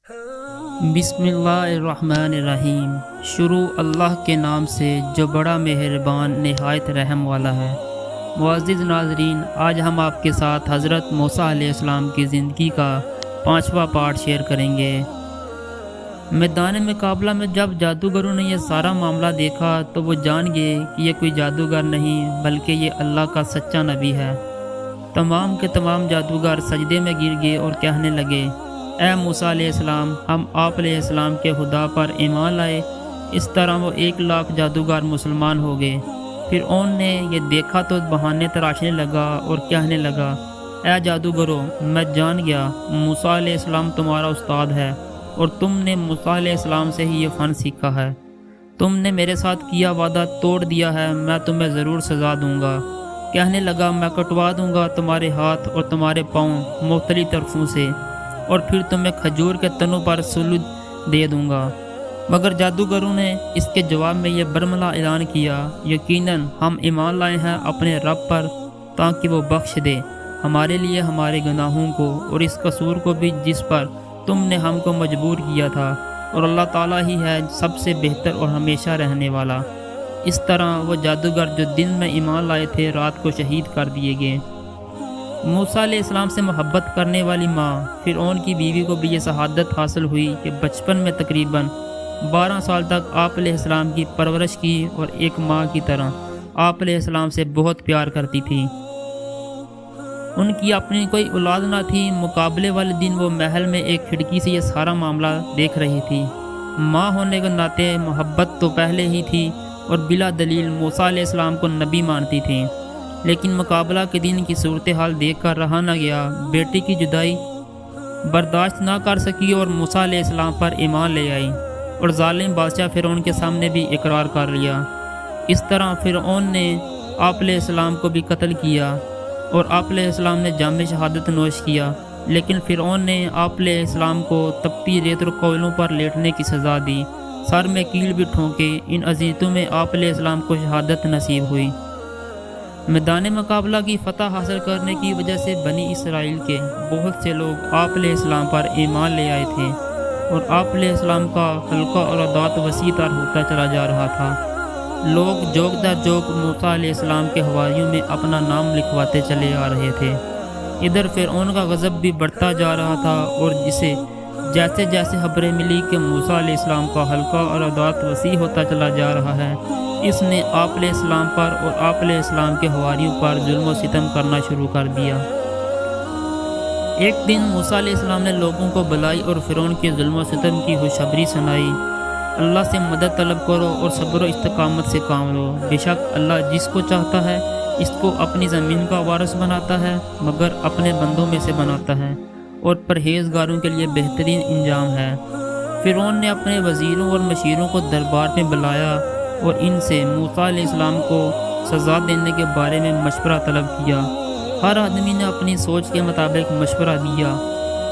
बिस्मिल्लाहिर्रहमानिर्रहीम। शुरू अल्लाह के नाम से जो बड़ा मेहरबान नहायत रहम वाला है। मुअज़्ज़िज़ नाज़रीन, आज हम आपके साथ हज़रत मूसा अलैहिस्सलाम की ज़िंदगी का 5वां पार्ट शेयर करेंगे। मैदान मुकाबला में जब जादूगरों ने यह सारा मामला देखा तो वो जान गए कि ये कोई जादूगर नहीं बल्कि ये अल्लाह का सच्चा नबी है। तमाम के तमाम जादूगर सजदे में गिर गए और कहने लगे, ए मूसा अलैहिस्सलाम, हम आप अलैहिस्सलाम के खुदा पर ईमान लाए। इस तरह वो 1 लाख जादूगर मुसलमान हो गए। फिर उन्होंने ये देखा तो बहाने तराशने लगा और कहने लगा, ए जादूगरों, मैं जान गया मूसा अलैहिस्सलाम तुम्हारा उस्ताद है और तुमने मूसा अलैहिस्सलाम से ही ये फ़न सीखा है। तुमने मेरे साथ किया वादा तोड़ दिया है, मैं तुम्हें ज़रूर सज़ा दूंगा। कहने लगा, मैं कटवा दूंगा तुम्हारे हाथ और तुम्हारे पाँव मुख्तलिफ तरफों से और फिर तुम्हें खजूर के तनों पर सुलूद दे दूंगा। मगर जादूगरों ने इसके जवाब में यह बरमला ऐलान किया, यकीनन हम ईमान लाए हैं अपने रब पर ताकि वो बख्श दे हमारे लिए हमारे गुनाहों को और इस कसूर को भी जिस पर तुमने हमको मजबूर किया था, और अल्लाह ताला ही है सबसे बेहतर और हमेशा रहने वाला। इस तरह वो जादूगर जो दिन में ईमान लाए थे रात को शहीद कर दिए गए। मूसा अलैहिस्सलाम से मोहब्बत करने वाली माँ फ़िरऔन की बीवी को भी ये शहादत हासिल हुई कि बचपन में तकरीबन 12 साल तक आप अलैहिस्सलाम की परवरिश की और एक माँ की तरह आप अलैहिस्सलाम से बहुत प्यार करती थी। उनकी अपनी कोई औलाद ना थी। मुकाबले वाले दिन वो महल में एक खिड़की से ये सारा मामला देख रही थी। माँ होने के नाते मोहब्बत तो पहले ही थी और बिला दलील मूसा अलैहिस्सलाम को नबी मानती थी। लेकिन मुकाबला के दिन की सूरत हाल देख कर रहा न गया। बेटी की जुदाई बर्दाश्त ना कर सकी और मूसा अलैहिस्सलाम पर ईमान ले आई और जालिम बादशाह फ़िरऔन के सामने भी इकरार कर लिया। इस तरह फ़िरऔन ने आप अलैहिस्सलाम को भी कत्ल किया और आप अलैहिस्सलाम ने जाम शहादत नोश किया। लेकिन फ़िरऔन ने आप अलैहिस्सलाम को तपती रेत और कोयलों पर लेटने की सज़ा दी। सर में कील भी ठोंके। इन अज़ीज़ों में आप अलैहिस्सलाम को शहादत नसीब हुई। मैदान मुकाबला की फ़तह हासिल करने की वजह से बनी इसराइल के बहुत से लोग आप अलैहिस्सलाम पर ईमान ले आए थे और आप अलैहिस्सलाम का हल्का और अदात वसी तर होता चला जा रहा था। लोग जोक दर जोक मूसा अलैहिस्सलाम के हवारियों में अपना नाम लिखवाते चले आ रहे थे। इधर फ़िरऔन का गज़ब भी बढ़ता जा रहा था और जिसे जैसे जैसे खबरें मिली कि मूसा अलैहिस्सलाम का हल्का और अदात वसी होता चला जा रहा है, इसने आप अलैहिस्सलाम पर और आप अलैहिस्सलाम के हवारियों पर जुल्म व सितम करना शुरू कर दिया। एक दिन मूसा अलैहिस्सलाम ने लोगों को बुलाई और फ़िरऔन के जुल्म व सितम की खुशखबरी सुनाई। अल्लाह से मदद तलब करो और सब्र व इस्तकामत से काम लो। बेशक अल्लाह जिसको चाहता है इसको अपनी ज़मीन का वारिस बनाता है, मगर अपने बंदों में से बनाता है और परहेजगारों के लिए बेहतरीन इंजाम है। फ़िरऔन ने अपने वज़ीरों और मशीरों को दरबार में बुलाया और इनसे मूसा अलैहिस्सलाम को सज़ा देने के बारे में मशवरा तलब किया। हर आदमी ने अपनी सोच के मुताबिक मशवरा दिया,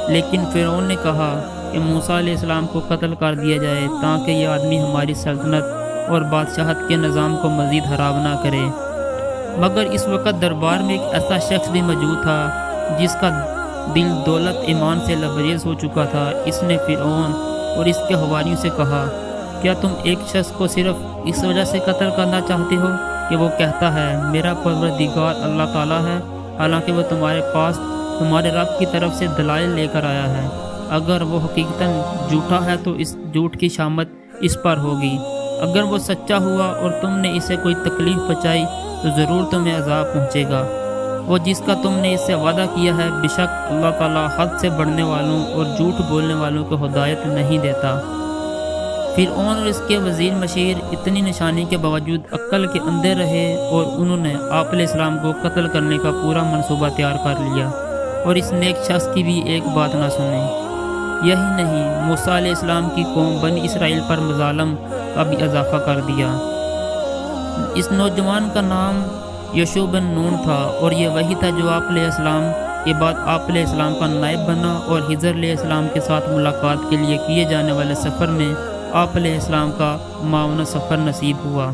लेकिन फ़िरऔन ने कहा कि मूसा अलैहिस्सलाम को कत्ल कर दिया जाए ताकि यह आदमी हमारी सल्तनत और बादशाहत के निज़ाम को मज़ीद ख़राब ना करे। मगर इस वक्त दरबार में एक ऐसा शख्स भी मौजूद था जिसका दिल दौलत ईमान से लबरेज हो चुका था। इसने फ़िरऔन और इसके हवारियों से कहा, क्या तुम एक शख्स को सिर्फ इस वजह से कत्ल करना चाहते हो कि वो कहता है मेरा परवरदिगार अल्लाह ताला है, हालांकि वो तुम्हारे पास तुम्हारे रब की तरफ से दलाइल लेकर आया है। अगर वो हकीकतन झूठा है तो इस झूठ की शामत इस पर होगी। अगर वो सच्चा हुआ और तुमने इसे कोई तकलीफ़ पहुँचाई तो ज़रूर तुम्हें अज़ाब पहुँचेगा। वो जिसका तुमने इससे वादा किया है, बेशक अल्लाह ताला हद से बढ़ने वालों और झूठ बोलने वालों को हिदायत नहीं देता। फ़िरऔन और इसके वज़ीर मशीर इतनी निशानी के बावजूद अक्ल के अंधे रहे और उन्होंने आप अलैहिस्सलाम को कत्ल करने का पूरा मंसूबा तैयार कर लिया और इस नेक शख्स की भी एक बात ना सुनी। यही नहीं, मूसा अलैहिस्सलाम की कौम बनी इसराइल पर मज़ालम का भी इजाफ़ा कर दिया। इस नौजवान का नाम यशूअ बिन नून था और ये वही था जो आप अलैहिस्सलाम के बाद आप अलैहिस्सलाम का नायब बना और हिजर अलैहिस्सलाम के साथ मुलाकात के लिए किए जाने वाले सफ़र में आप अलैहिस्सलाम का मावना सफ़र नसीब हुआ।